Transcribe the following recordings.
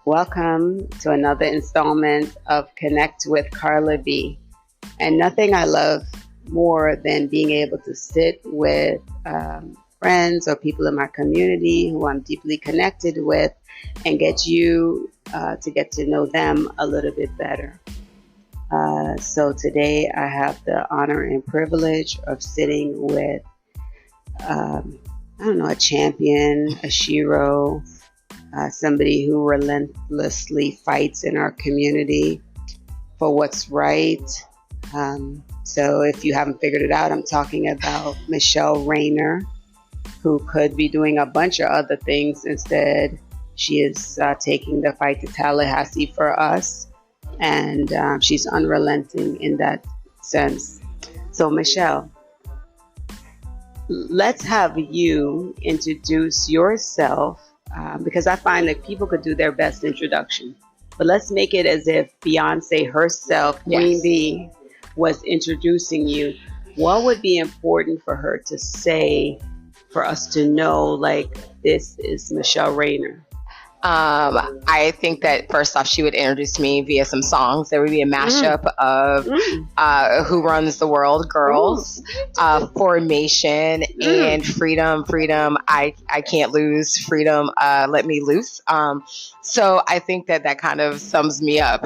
Welcome to another installment of Connect with Carla B. And nothing I love more than being able to sit with friends or people in my community who I'm deeply connected with and get you to get to know them a little bit better. So today I have the honor and privilege of sitting with, a champion, a shero, somebody who relentlessly fights in our community for what's right. So if you haven't figured it out, I'm talking about Michele Rayner, who could be doing a bunch of other things. Instead, she is taking the fight to Tallahassee for us, and she's unrelenting in that sense. So Michele, let's have you introduce yourself, because I find that people could do their best introduction, but let's make it as if Beyonce herself, Queen Bee, was introducing you. What would be important for her to say for us to know, like, this is Michele Rayner? I think that first off, she would introduce me via some songs. There would be a mashup of Who Runs the World, Girls, Formation, and Freedom. I Can't Lose, Freedom, Let Me Loose. So I think that kind of sums me up,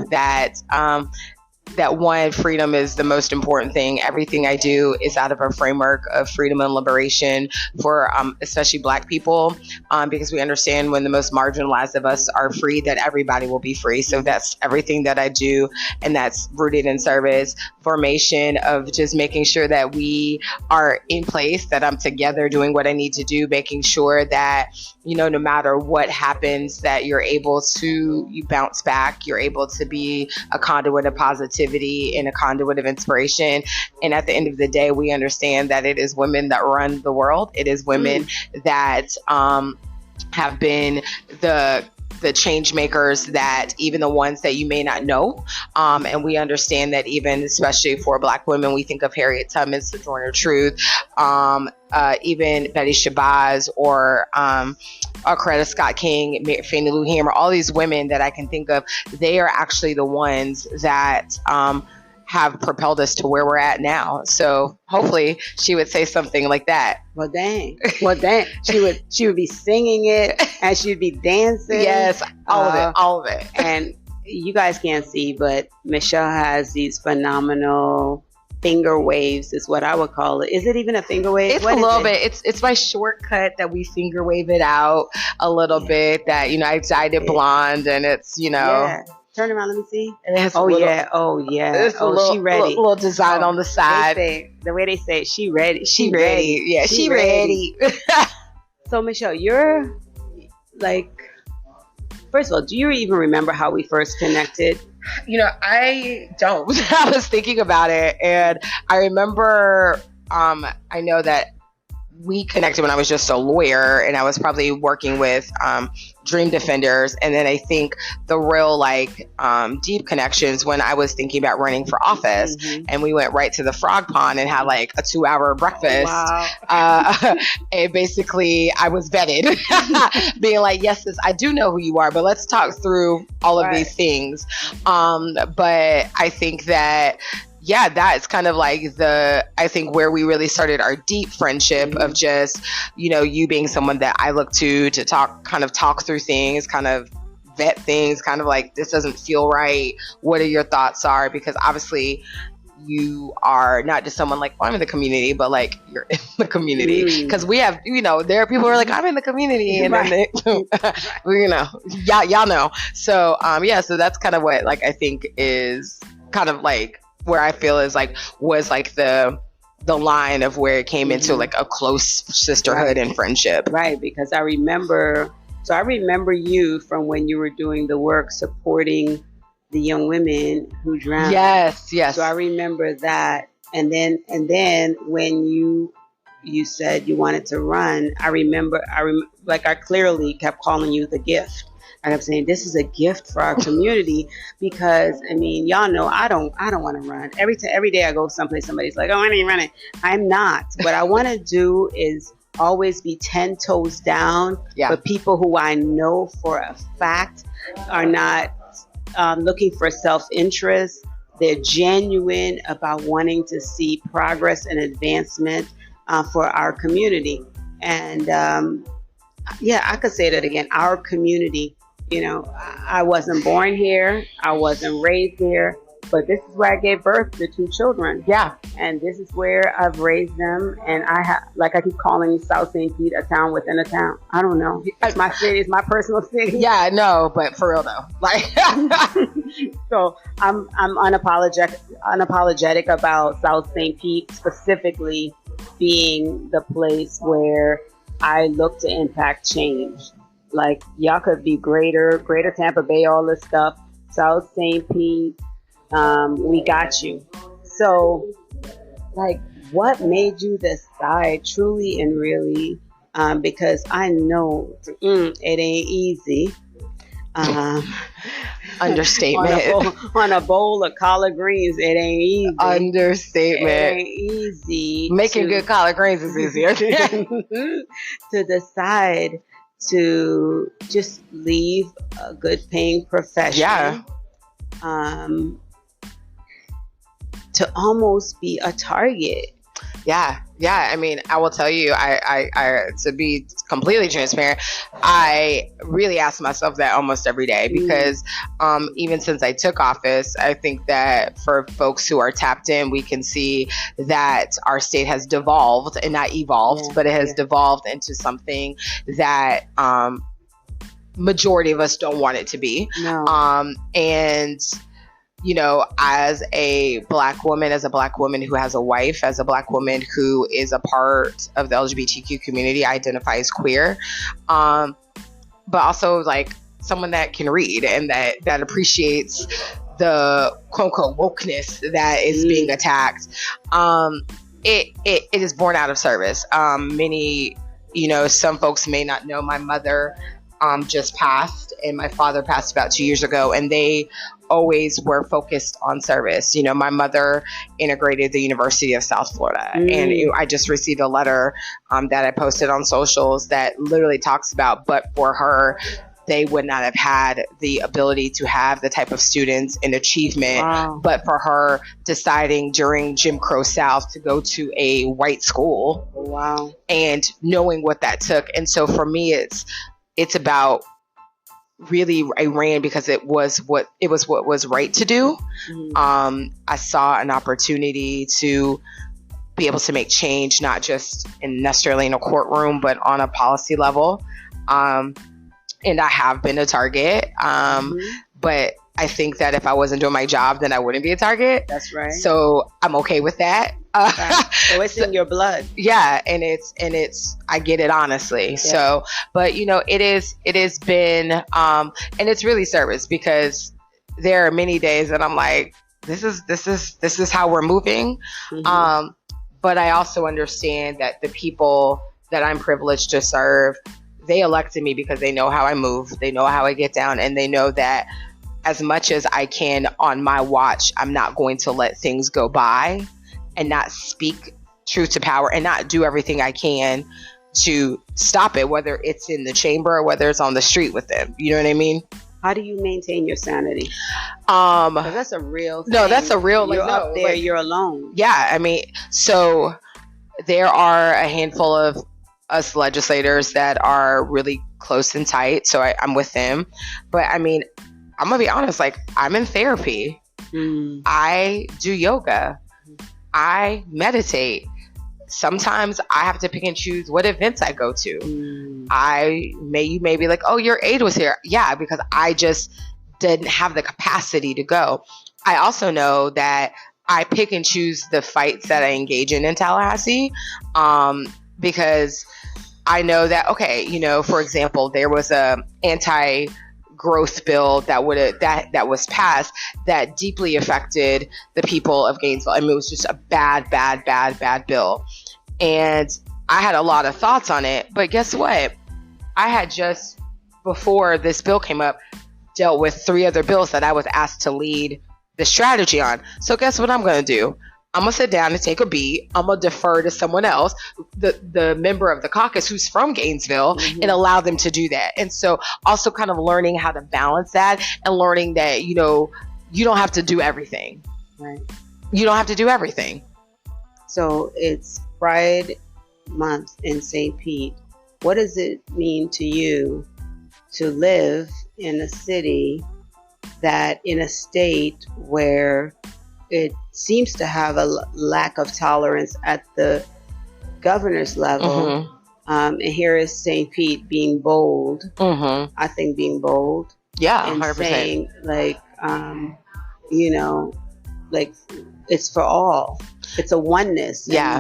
that one, freedom is the most important thing. Everything I do is out of a framework of freedom and liberation for especially Black people, because we understand when the most marginalized of us are free, that everybody will be free. So that's everything that I do, and that's rooted in service, formation of just making sure that we are in place, that I'm together doing what I need to do, making sure that, no matter what happens, that you're able to, you bounce back, you're able to be a conduit of positivity and a conduit of inspiration. And at the end of the day, we understand that it is women that run the world. It is women that have been the change makers, that even the ones that you may not know. And we understand that even, especially for Black women, we think of Harriet Tubman, Sojourner Truth, even Betty Shabazz, or Coretta Scott King, Fannie Lou Hamer, all these women that I can think of, they are actually the ones that have propelled us to where we're at now. So hopefully she would say something like that. Well, dang. She would be singing it, and she'd be dancing. Yes, all of it. And you guys can't see, but Michele has these phenomenal finger waves, is what I would call it. Is it even a finger wave? It's a little bit. It's my shortcut that we finger wave it out a little bit. That I dyed it blonde, and it's Yeah. Turn around, let me see. And it has she ready. Little design on the side. The way they say it, she ready. She ready. Yeah, she ready. So Michele, you're like, first of all, do you even remember how we first connected? I don't. I was thinking about it, and I remember, I know that we connected when I was just a lawyer, and I was probably working with Dream Defenders. And then I think the real deep connections when I was thinking about running for office, and we went right to the frog pond and had like a 2-hour breakfast. Wow. And basically I was vetted, being like, yes, I do know who you are, but let's talk through all of these things. But I think that, that's kind of like I think where we really started our deep friendship of just, you being someone that I look to talk through things, kind of vet things, kind of like, this doesn't feel right. What are your thoughts are? Because obviously you are not just someone like, I'm in the community, but like, you're in the community. Because we have, there are people who are like, I'm in the community. And then y'all know. So, so that's kind of what, I think is kind of like, where I feel is was the line of where it came into a close sisterhood and friendship. Right, because I remember you from when you were doing the work supporting the young women who drowned. Yes. So I remember that, and then when you said you wanted to run, I clearly kept calling you the gift. I kept saying, this is a gift for our community, because y'all know I don't want to run. Every day I go someplace, somebody's like, oh, I ain't running. I'm not. What I want to do is always be 10 toes down. Yeah. But people who I know for a fact are not looking for self-interest. They're genuine about wanting to see progress and advancement for our community. And yeah, I could say that again. Our community, you know, I wasn't born here. I wasn't raised here. But this is where I gave birth to 2 children. Yeah. And this is where I've raised them. And I have, like I keep calling South St. Pete a town within a town. I don't know. It's my city. It's my personal city. Yeah, no, but for real though. Like, so I'm unapologetic about South St. Pete specifically being the place where I look to impact change. Like, y'all could be greater Tampa Bay, all this stuff. South St. Pete, we got you. So, like, what made you decide truly and really? Because I know it ain't easy. Understatement. on a bowl of collard greens, it ain't easy. Understatement. It ain't easy. Making good collard greens is easier. To decide to just leave a good paying profession. Yeah. To almost be a target. Yeah. I mean, I will tell you, I to be completely transparent, I really ask myself that almost every day because even since I took office, I think that for folks who are tapped in, we can see that our state has devolved and not evolved, but it has devolved into something that majority of us don't want it to be. No. And you know, as a black woman who has a wife, as a black woman who is a part of the LGBTQ community, I identify as queer, but also like someone that can read and that appreciates the quote unquote wokeness that is being attacked. It is born out of service. Many, you know, some folks may not know my mother just passed and my father passed about 2 years ago, and they always were focused on service. You know, my mother integrated the University of South Florida, and I just received a letter that I posted on socials that literally talks about, but for her, they would not have had the ability to have the type of students and achievement. Wow. But for her deciding during Jim Crow South to go to a white school. Wow. And knowing what that took. And so for me, it's about really, I ran because it was what was right to do. I saw an opportunity to be able to make change, not just necessarily in a courtroom, but on a policy level. And I have been a target. But I think that if I wasn't doing my job, then I wouldn't be a target. That's right. So I'm okay with that. Right. So it's in your blood. Yeah. And it's, I get it honestly. Yeah. So, but you know, it has been, and it's really service because there are many days that I'm like, this is how we're moving. But I also understand that the people that I'm privileged to serve, they elected me because they know how I move. They know how I get down, and they know that as much as I can on my watch, I'm not going to let things go by and not speak truth to power and not do everything I can to stop it, whether it's in the chamber or whether it's on the street with them. You know what I mean? How do you maintain your sanity? 'Cause that's a real thing. No, that's a real, you're up there, you're alone. Yeah. I mean, so there are a handful of us legislators that are really close and tight. So I'm with them. But I mean, I'm going to be honest, like I'm in therapy. I do yoga. I meditate. Sometimes I have to pick and choose what events I go to. You may be like, oh, your aide was here. Yeah, because I just didn't have the capacity to go. I also know that I pick and choose the fights that I engage in Tallahassee, because I know that, okay, you know, for example, there was a anti-growth bill that was passed that deeply affected the people of Gainesville. I mean, it was just a bad bill. And I had a lot of thoughts on it, but guess what? I had just, before this bill came up, dealt with 3 other bills that I was asked to lead the strategy on. So guess what I'm going to do? I'm gonna sit down and take a beat. I'm gonna defer to someone else, the member of the caucus who's from Gainesville, Mm-hmm. and allow them to do that. And so also kind of learning how to balance that and learning that, you know, you don't have to do everything. Right. You don't have to do everything. So it's Pride Month in St. Pete. What does it mean to you to live in a city that, in a state where it seems to have a lack of tolerance at the governor's level? Mm-hmm. And here is St. Pete being bold. Mm-hmm. I think being bold. Yeah, And 100%. saying, like, you know, like, it's for all. It's a oneness. Yeah.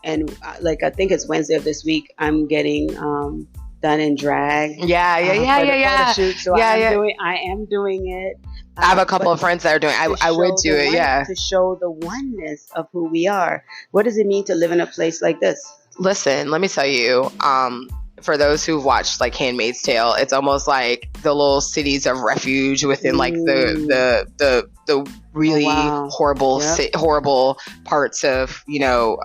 And like, I think it's Wednesday of this week, I'm getting done in drag. Yeah. For the photo shoot. So Yeah, I am doing it. I have a couple of friends that are doing. I would do it. Yeah. To show the oneness of who we are. What does it mean to live in a place like this? Listen, let me tell you. For those who've watched like Handmaid's Tale, it's almost like the little cities of refuge within like the really horrible horrible parts of, you know,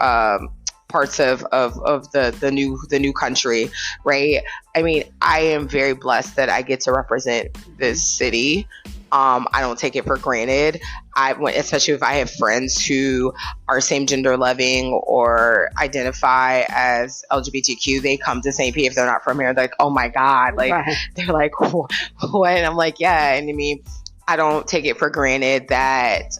parts of the new country, right? I mean, I am very blessed that I get to represent this city. I don't take it for granted. Especially if I have friends who are same gender loving or identify as LGBTQ, they come to St. Pete if they're not from here. They're like, oh my God. Like, right. They're like, what? And I'm like, yeah. And I mean, I don't take it for granted that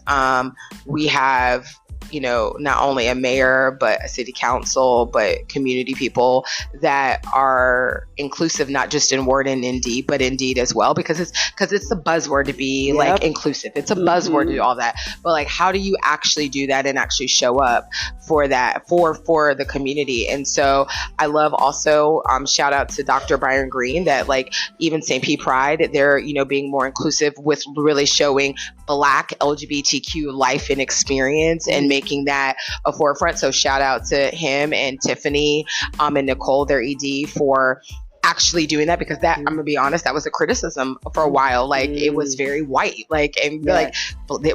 we have, you know, not only a mayor, but a city council, but community people that are inclusive, not just in word and in deed, but in deed as well, because it's the buzzword to be like inclusive. It's a buzzword to do all that. But like, how do you actually do that and actually show up for that, for the community? And so I love also, shout out to Dr. Byron Green, that like even St. Pete Pride, they're, you know, being more inclusive with really showing Black LGBTQ life and experience and making that a forefront. So shout out to him and Tiffany and Nicole, their ED, for actually doing that, because that, I'm gonna be honest, that was a criticism for a while. Like it was very white, like, and like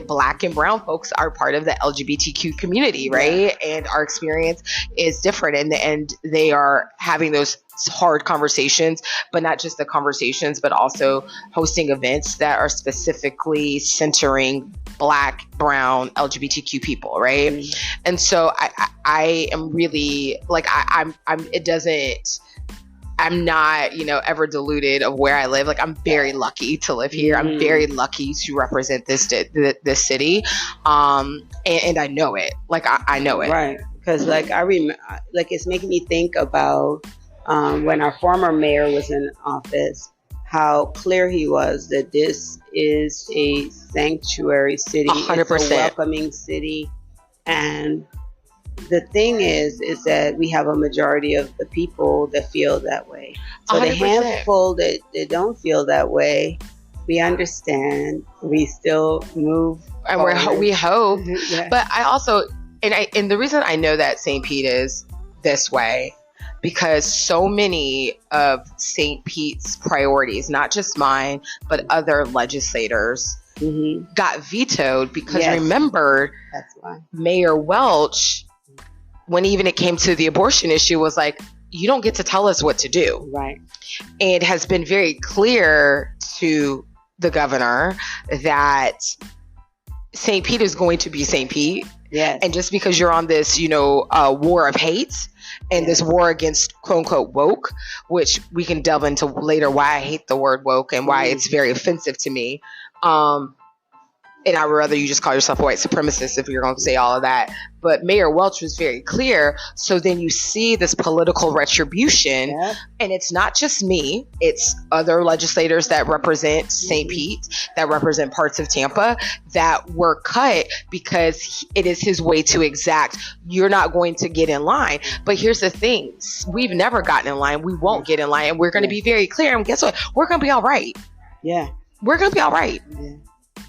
Black and brown folks are part of the LGBTQ community, right? And our experience is different, and they are having those hard conversations, but not just the conversations, but also hosting events that are specifically centering Black, brown, LGBTQ people, right? And so I am really like, I'm not, you know, ever deluded of where I live. Like, I'm very lucky to live here. I'm very lucky to represent this city. And I know it. Like, I know it. Right. Because, like, I remember, like, it's making me think about when our former mayor was in office, how clear he was that this is a sanctuary city. 100%. It's a welcoming city. And the thing is that we have a majority of the people that feel that way. So 100%. The handful that don't feel that way, we understand. We still move and forward. We hope. Yeah. But I also, and the reason I know that St. Pete is this way, because so many of St. Pete's priorities, not just mine, but other legislators, got vetoed because remember, that's why Mayor Welch, when even it came to the abortion issue, was like, you don't get to tell us what to do. Right. And has been very clear to the governor that St. Pete is going to be St. Pete. Yes. And just because you're on this, you know, war of hate and this war against quote unquote woke, which we can delve into later why I hate the word woke and why it's very offensive to me. And I would rather you just call yourself a white supremacist if you're going to say all of that. But Mayor Welch was very clear. So then you see this political retribution. And it's not just me. It's other legislators that represent St. Pete, that represent parts of Tampa, that were cut because it is his way to exact, you're not going to get in line. But here's the thing. We've never gotten in line. We won't get in line. And we're going to be very clear. And guess what? We're going to be all right. Yeah. We're going to be all right.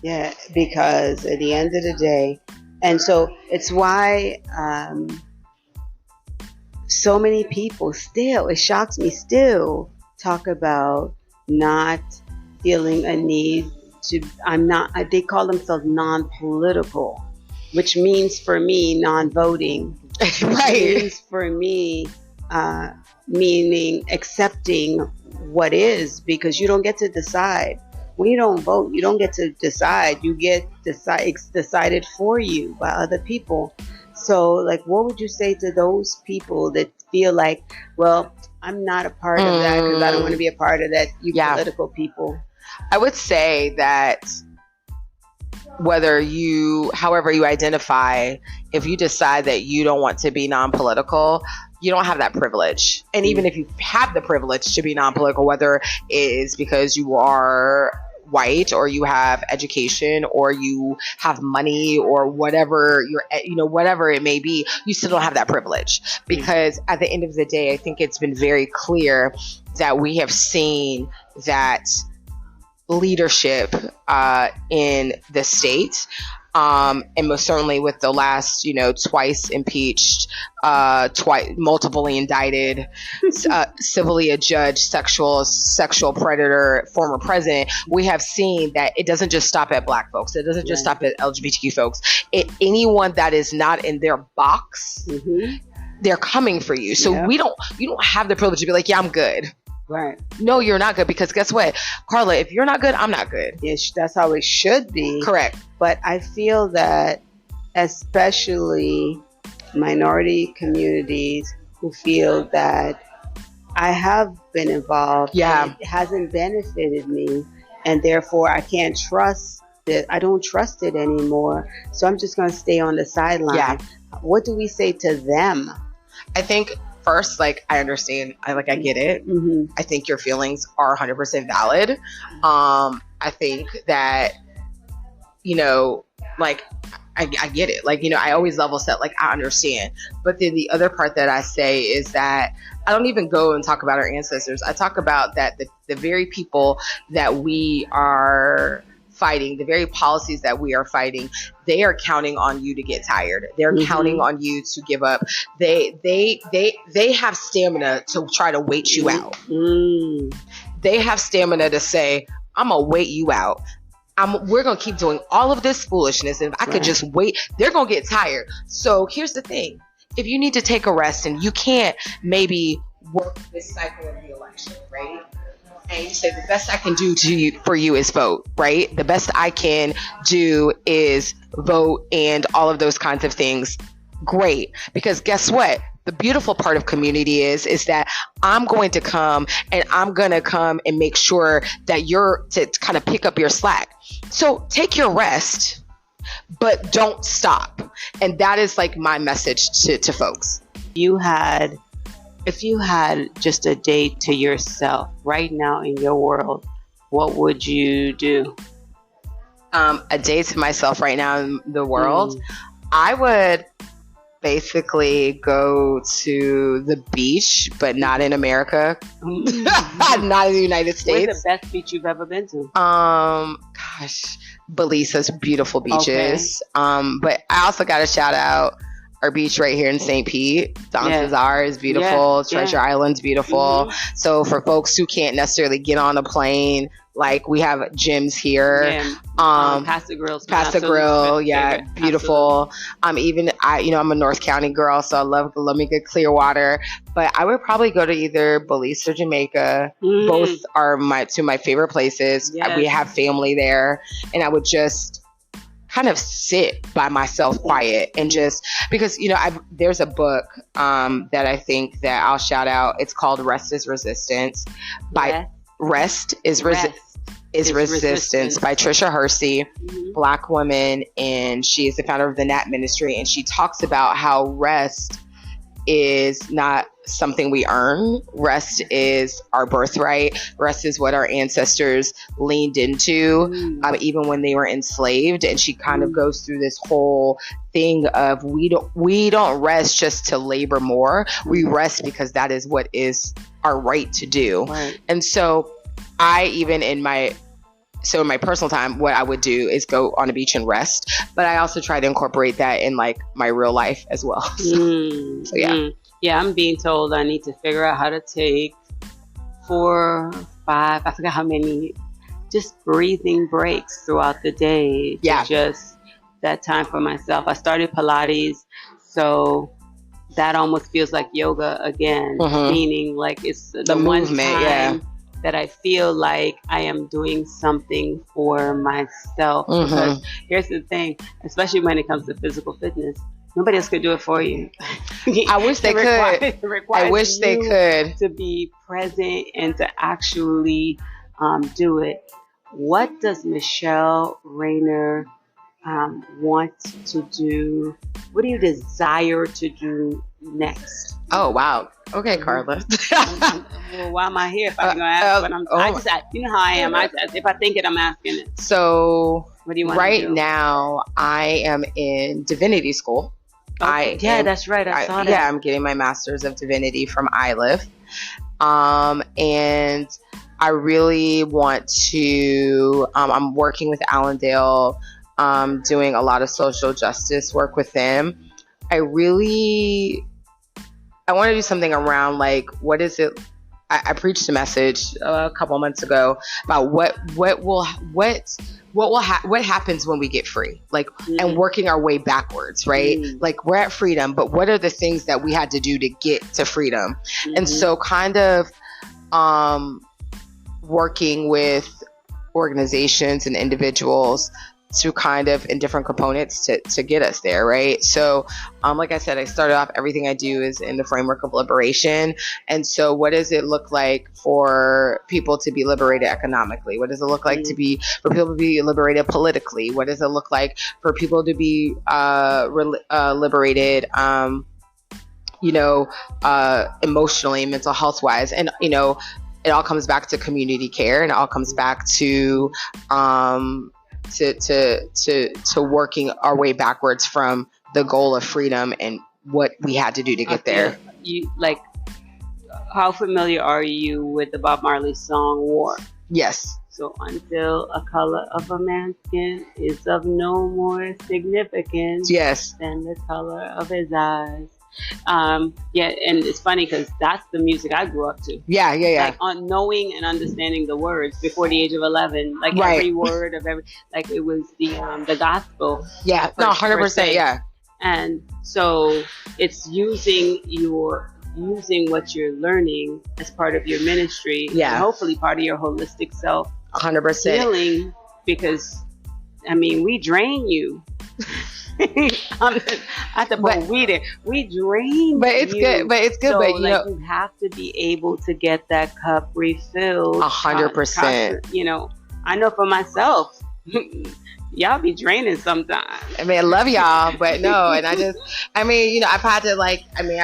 Yeah, because at the end of the day, and so it's why so many people still, it shocks me, still talk about not feeling a need to, they call themselves non-political. which means for me non-voting. Right. Means for me, meaning accepting what is, because you don't get to decide. When you don't vote, you don't get to decide. You get decided for you by other people. So, like, what would you say to those people that feel like, well, I'm not a part of that because I don't want to be a part of that, you political people? I would say that however you identify, if you decide that you don't want to be non-political, you don't have that privilege. And even if you have the privilege to be non-political, whether it is because you are white or you have education or you have money or whatever whatever it may be, you still don't have that privilege. Because at the end of the day, I think it's been very clear that we have seen that leadership in the state, and most certainly with the last, twice impeached, multiply indicted, civilly adjudged sexual predator, former president, we have seen that it doesn't just stop at Black folks. It doesn't just stop at LGBTQ folks. Anyone that is not in their box, they're coming for you. So you don't have the privilege to be like, yeah, I'm good. Right. No, you're not good, because guess what, Carla, if you're not good, I'm not good. Yes, that's how it should be. Correct. But I feel that especially minority communities who feel that I have been involved, and it hasn't benefited me, and therefore I can't trust it. I don't trust it anymore. So I'm just going to stay on the sideline. Yeah. What do we say to them? I think first, like, I understand. I get it. I think your feelings are 100% valid. I think that, I get it. I always level set. I understand. But then the other part that I say is that I don't even go and talk about our ancestors. I talk about that the very people that we are fighting, the very policies that we are fighting, they are counting on you to get tired. They're counting on you to give up. They have stamina to try to wait you out. They have stamina to say, I'm gonna wait you out. We're gonna keep doing all of this foolishness, and if I could just wait, they're gonna get tired. So here's the thing: if you need to take a rest and you can't maybe work this cycle of the election, right? And you say, the best I can do for you is vote, right? The best I can do is vote and all of those kinds of things. Great. Because guess what? The beautiful part of community is that I'm going to come and make sure that you're to kind of pick up your slack. So take your rest, but don't stop. And that is my message to folks. If you had just a day to yourself right now in your world, what would you do? A day to myself right now in the world, I would basically go to the beach, but not in America. Not in the United States. Where's the best beach you've ever been to? Belize has beautiful beaches. Okay. But I also got to shout out our beach right here in St. Pete. Don Cesar is beautiful. Treasure Island's beautiful. So for folks who can't necessarily get on a plane, we have gyms here. Pasta Grill, beautiful. I'm a North County girl, so I love me good Clearwater. But I would probably go to either Belize or Jamaica. Both are two of my favorite places. We have family there, and I would just kind of sit by myself quiet and just because there's a book that I think that I'll shout out. It's called Rest is Resistance by Resistance by Trisha Hersey, Black woman, and she is the founder of the Nat Ministry, and she talks about how rest is not something we earn. Rest is our birthright. Rest is what our ancestors leaned into, even when they were enslaved. And she kind of goes through this whole thing of we don't rest just to labor more. We rest because that is what is our right to do. Right. And so in my personal time, what I would do is go on a beach and rest, but I also try to incorporate that in my real life as well. So yeah. Yeah, I'm being told I need to figure out how to take 4, 5, I forgot how many, just breathing breaks throughout the day. To just that time for myself. I started Pilates, so that almost feels like yoga again, meaning like it's the one movement, time that I feel like I am doing something for myself. Because here's the thing, especially when it comes to physical fitness, nobody else could do it for you. I wish they could. I wish they could. To be present and to actually do it. What does Michele Rayner want to do? What do you desire to do next? Oh, wow. Okay, Carla. Well, why am I here if I'm going to ask? But you know how I am. If I think it, I'm asking it. So, what do you want right to do? now, I am in divinity school. Okay. That's right. I saw that. Yeah, I'm getting my master's of divinity from ILIF. And I really want to, I'm working with Allendale, doing a lot of social justice work with them. I want to do something around like, what is it? I preached a message a couple months ago about what happens when we get free, like, and working our way backwards, right? Like, we're at freedom, but what are the things that we had to do to get to freedom? And so kind of, working with organizations and individuals to kind of in different components to get us there, right? So like I said, I started off, everything I do is in the framework of liberation. And so what does it look like for people to be liberated economically? What does it look like for people to be liberated politically? What does it look like for people to be liberated emotionally, mental health wise? And it all comes back to community care, and it all comes back to working our way backwards from the goal of freedom and what we had to do to get there. You like, how familiar are you with the Bob Marley song War? Yes. So until a color of a man's skin is of no more significance than the color of his eyes. And it's funny because that's the music I grew up to. Like, on knowing and understanding the words before the age of 11, like every word of every, like it was the gospel. 100%. And so it's using what you're learning as part of your ministry, and hopefully part of your holistic self 100% healing, because I mean, we drain you. We drain, but it's good. So, but you have to be able to get that cup refilled 100%. I know for myself, y'all be draining sometimes. I mean, I love y'all, but no. And I've had to I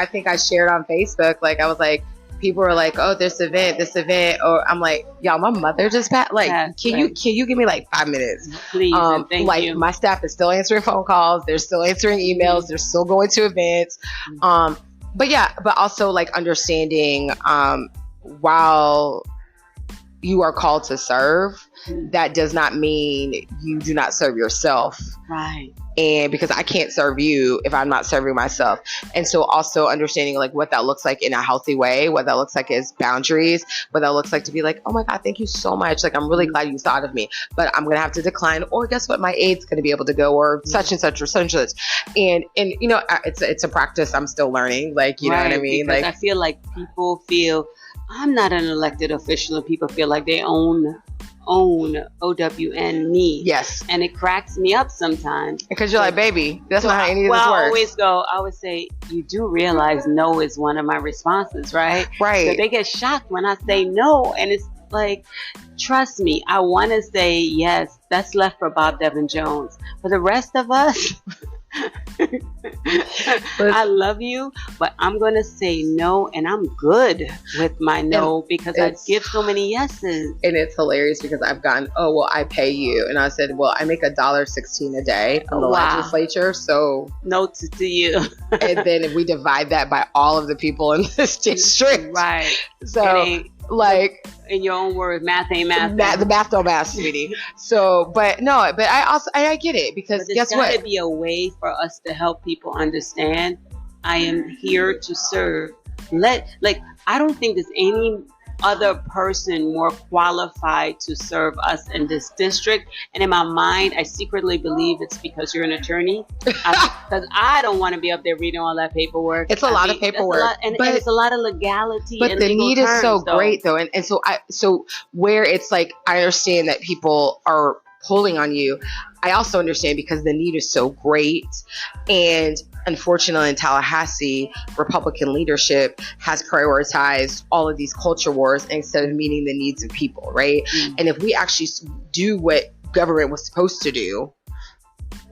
think I shared on Facebook, like, I was like, people were like, oh, this event, or I'm like, y'all, my mother just passed. Like, can you give me like 5 minutes? Please, and thank you. My staff is still answering phone calls, they're still answering emails, they're still going to events. But also like understanding, while you are called to serve, that does not mean you do not serve yourself. Right. And because I can't serve you if I'm not serving myself. And so also understanding like what that looks like in a healthy way, what that looks like as boundaries, what that looks like to be like, oh my God, thank you so much. Like, I'm really glad you thought of me, but I'm going to have to decline, or guess what? My aid's going to be able to go, or such and such or such and such. And it's a practice I'm still learning. Like, you know what I mean? Because like, I feel like people feel I'm not an elected official, and people feel like they own OWN me. Yes. And it cracks me up sometimes. Because you're like, baby, that's not how any of this works. I always say, you do realize no is one of my responses, right? Right. So they get shocked when I say no. And it's like, trust me, I want to say yes. That's left for Bob Devin Jones. For the rest of us, I love you, but I'm going to say no, and I'm good with my no, because I give so many yeses. And it's hilarious because I've gotten, oh, well, I pay you. And I said, well, I make $1.16 a day from the legislature. So no to you. And then if we divide that by all of the people in this district. Right. So like, in your own words, math ain't math. The math don't math, sweetie. So, but I get it, because guess what? There's got to be a way for us to help people understand. I am here to serve. I don't think there's other person more qualified to serve us in this district? And in my mind, I secretly believe it's because you're an attorney. Because I don't want to be up there reading all that paperwork. It's a lot of paperwork, and it's a lot of legality. But and the legal need terms, is so though. great, though, and so where it's like, I understand that people are pulling on you. I also understand because the need is so great, and unfortunately in Tallahassee, Republican leadership has prioritized all of these culture wars instead of meeting the needs of people, right? Mm-hmm. And if we actually do what government was supposed to do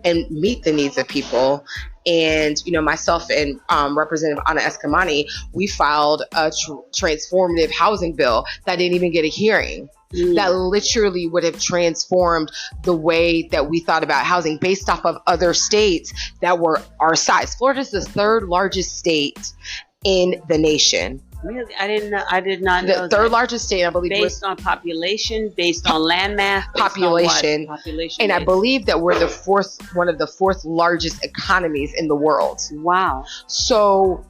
and meet the needs of people, and myself and Representative Anna Eskamani, we filed a transformative housing bill that didn't even get a hearing. That literally would have transformed the way that we thought about housing based off of other states that were our size. Florida is the third largest state in the nation. Really? I did not know. The third largest state, I believe, based on population, based on landmass, population. And I believe that we're one of the fourth largest economies in the world. Wow. So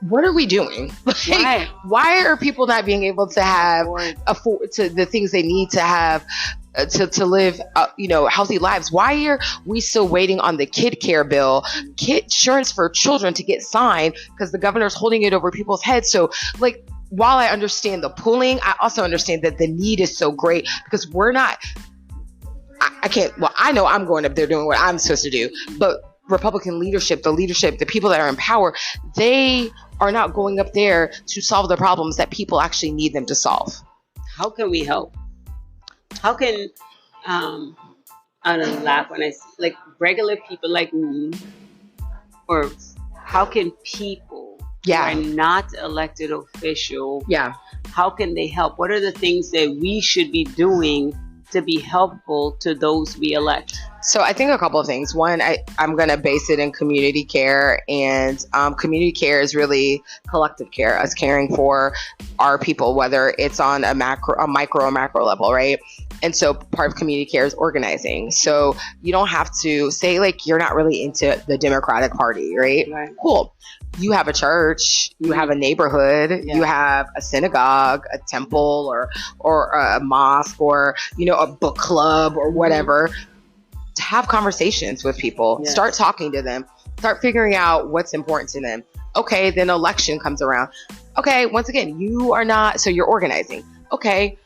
what are we doing? Right. Why are people not being able to have afford to the things they need to have to live, healthy lives? Why are we still waiting on the kid care bill, kid insurance for children to get signed because the governor's holding it over people's heads? So, while I understand the pooling, I also understand that the need is so great because we're not. I can't. Well, I know I'm going up there doing what I'm supposed to do, but Republican leadership, the people that are in power, they are not going up there to solve the problems that people actually need them to solve. How can we help? How can I don't laugh when I see regular people like me, or how can people who are not elected official, how can they help? What are the things that we should be doing to be helpful to those we elect? So I think a couple of things. One, I'm going to base it in community care, and community care is really collective care, us caring for our people, whether it's on a micro or macro level, right? And so part of community care is organizing. So you don't have to say you're not really into the Democratic Party, right? Cool. You have a church, you have a neighborhood, you have a synagogue, a temple, or a mosque, or a book club or whatever. To have conversations with people, start talking to them, start figuring out what's important to them. Okay, then election comes around. Okay, once again, you are not, so you're organizing. Okay,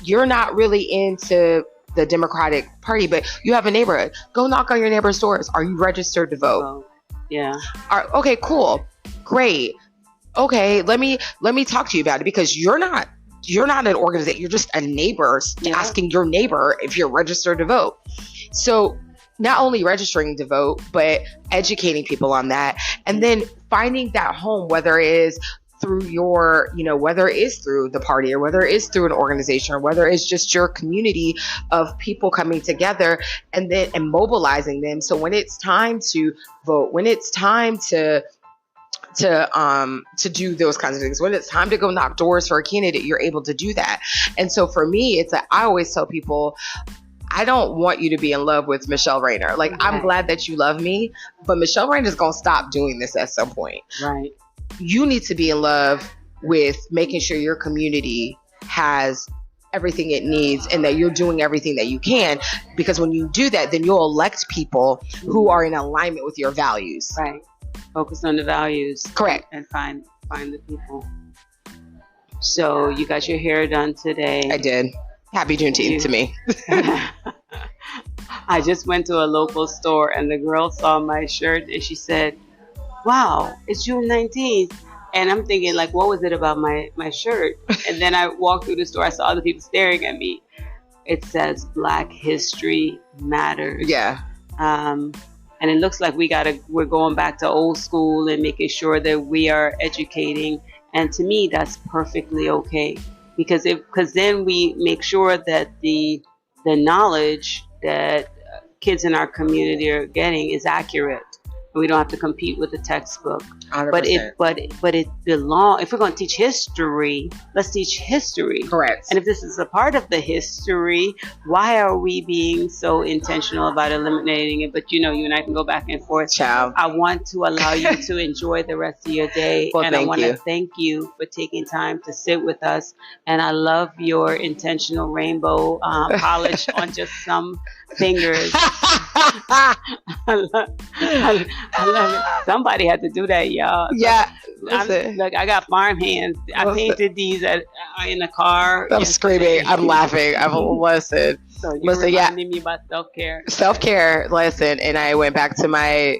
you're not really into the Democratic Party, but you have a neighborhood. Go knock on your neighbor's doors. Are you registered to vote? Okay, cool. Great. Okay, let me talk to you about it, because you're not an organization. You're just a neighbor asking your neighbor if you're registered to vote. So not only registering to vote, but educating people on that, and then finding that home, whether it is through whether it is through the party, or whether it is through an organization, or whether it's just your community of people coming together and mobilizing them. So when it's time to vote, when it's time to do those kinds of things, when it's time to go knock doors for a candidate, you're able to do that. And so for me, I always tell people, I don't want you to be in love with Michele Rayner. I'm glad that you love me, but Michele Rayner is going to stop doing this at some point. Right. You need to be in love with making sure your community has everything it needs, and that you're doing everything that you can, because when you do that, then you'll elect people who are in alignment with your values. Right. Focus on the values. Correct. And find the people. So you got your hair done today. I did. Happy Juneteenth to me. I just went to a local store, and the girl saw my shirt and she said, "Wow, it's June 19th." And I'm thinking, what was it about my shirt? And then I walked through the store, I saw other people staring at me. It says Black History Matters. Yeah. And it looks like we're going back to old school and making sure that we are educating. And to me, that's perfectly okay. Because then we make sure that the knowledge that kids in our community are getting is accurate. We don't have to compete with the textbook. But 100%. it belongs. If we're going to teach history, let's teach history. Correct. And if this is a part of the history, why are we being so intentional about eliminating it? But you and I can go back and forth. Child. I want to allow you to enjoy the rest of your day. Well, and I want to you. thank you for taking time to sit with us. And I love your intentional rainbow polish on just some fingers. I love it. Somebody had to do that, y'all. Yeah. Look, I got farm hands. I painted these in the car. I'm screaming. I'm laughing. Listen. So you reminded me about self-care. Self-care. Listen, and I went back to my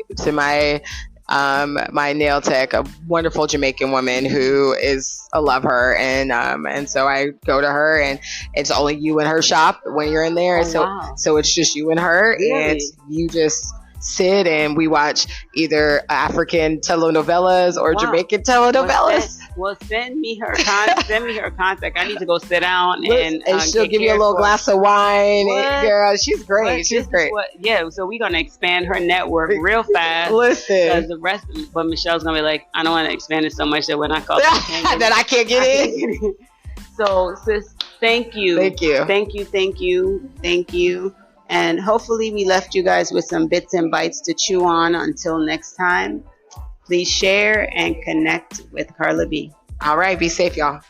my nail tech, a wonderful Jamaican woman who I love her, and so I go to her, and it's only you in her shop when you're in there. So it's just you and her, really? And you just sit and we watch either African telenovelas or Jamaican telenovelas. Well, send me her contact. I need to go sit down and she'll give you a little glass of wine. Girl, she's great. She's great. So we're gonna expand her network real fast. Listen, but Michelle's gonna be like, I don't want to expand it so much that when I call that I can't get in. So, sis, thank you. Thank you. And hopefully we left you guys with some bits and bites to chew on. Until next time, please share and connect with Carla B. All right. Be safe, y'all.